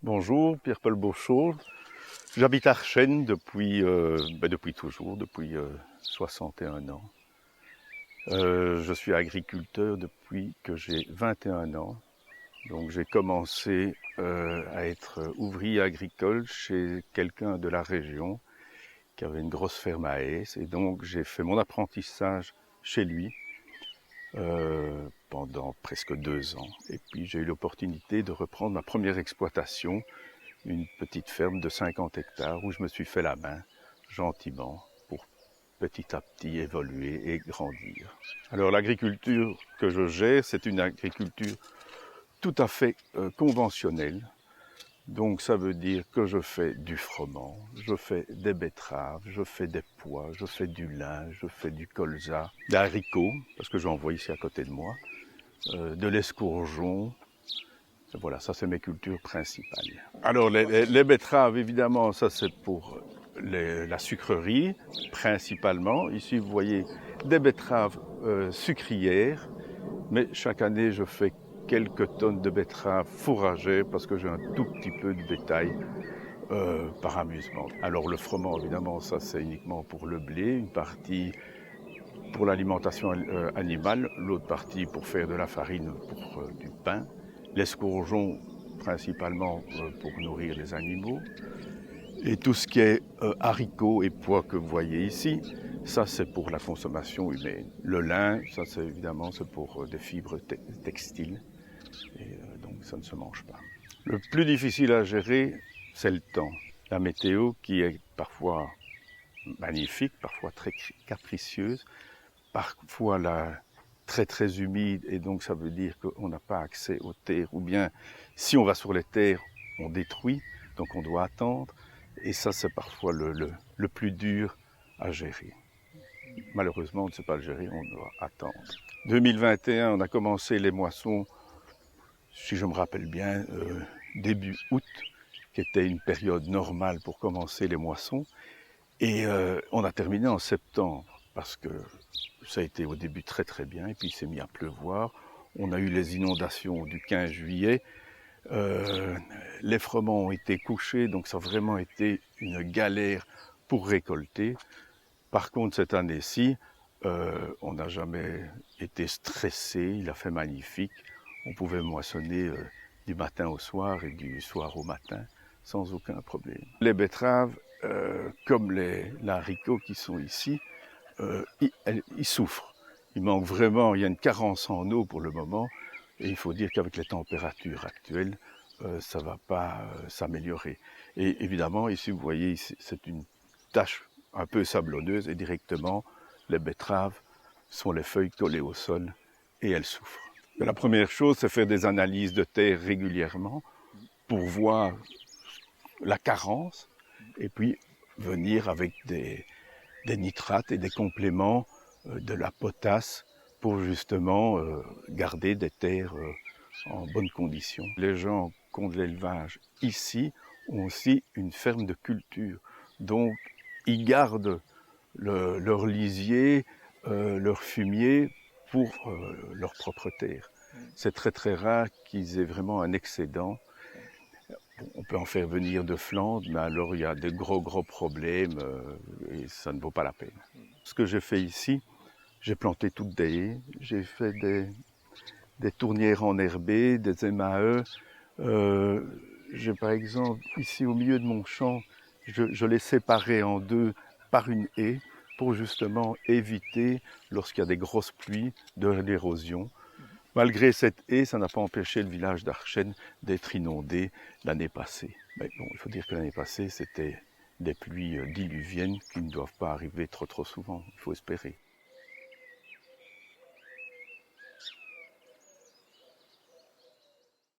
Bonjour, Pierre-Paul Beauchot. J'habite Archennes depuis toujours, depuis 61 ans. Je suis agriculteur depuis que j'ai 21 ans. Donc j'ai commencé à être ouvrier agricole chez quelqu'un de la région qui avait une grosse ferme à Aes. Et donc j'ai fait mon apprentissage chez lui pendant presque 2 ans. Et puis j'ai eu l'opportunité de reprendre ma première exploitation, une petite ferme de 50 hectares où je me suis fait la main, gentiment, pour petit à petit évoluer et grandir. Alors l'agriculture que je gère, c'est une agriculture tout à fait conventionnelle. Donc ça veut dire que je fais du froment, je fais des betteraves, je fais des pois, je fais du lin, je fais du colza, des haricots, parce que j'en vois ici à côté de moi, de l'escourgeon. Voilà, ça c'est mes cultures principales. Alors les betteraves, évidemment, ça c'est pour la sucrerie, principalement. Ici, vous voyez des betteraves sucrières, mais chaque année, je fais quelques tonnes de betteraves fourragères parce que j'ai un tout petit peu de bétail par amusement. Alors le froment, évidemment, ça c'est uniquement pour le blé, une partie pour l'alimentation animale, l'autre partie pour faire de la farine pour du pain, l'escourgeon principalement pour nourrir les animaux, et tout ce qui est haricots et pois que vous voyez ici, ça c'est pour la consommation humaine. Le lin, ça c'est évidemment c'est pour des fibres textiles, et donc ça ne se mange pas. Le plus difficile à gérer, c'est le temps. La météo qui est parfois magnifique, parfois très capricieuse, parfois très très humide, et donc ça veut dire qu'on n'a pas accès aux terres, ou bien si on va sur les terres, on détruit, donc on doit attendre, et ça c'est parfois le plus dur à gérer. Malheureusement, on ne sait pas le gérer, on doit attendre. 2021, on a commencé les moissons, si je me rappelle bien, début août, qui était une période normale pour commencer les moissons, et on a terminé en septembre, parce que ça a été au début très très bien, et puis il s'est mis à pleuvoir. On a eu les inondations du 15 juillet. Les froments ont été couchés, donc ça a vraiment été une galère pour récolter. Par contre, cette année-ci, on n'a jamais été stressé, il a fait magnifique. On pouvait moissonner du matin au soir et du soir au matin sans aucun problème. Les betteraves, comme les haricots qui sont ici, ils souffrent. Il manque vraiment, il y a une carence en eau pour le moment, et il faut dire qu'avec les températures actuelles, ça ne va pas s'améliorer. Et évidemment, ici, vous voyez, c'est une tache un peu sablonneuse, et directement, les betteraves sont les feuilles collées au sol, et elles souffrent. La première chose, c'est faire des analyses de terre régulièrement, pour voir la carence, et puis venir avec des nitrates et des compléments, de la potasse, pour justement garder des terres en bonnes conditions. Les gens qui ont de l'élevage ici ont aussi une ferme de culture, donc ils gardent leur lisier, leur fumier pour leur propre terre. C'est très très rare qu'ils aient vraiment un excédent. On peut en faire venir de Flandre, mais alors il y a de gros problèmes et ça ne vaut pas la peine. Ce que j'ai fait ici, j'ai planté toutes des haies, j'ai fait des tournières enherbées, des MAE. J'ai par exemple, ici au milieu de mon champ, je l'ai séparé en deux par une haie pour justement éviter, lorsqu'il y a des grosses pluies, de l'érosion. Malgré cette haie, ça n'a pas empêché le village d'Archennes d'être inondé l'année passée. Mais bon, il faut dire que l'année passée, c'était des pluies diluviennes qui ne doivent pas arriver trop souvent, il faut espérer.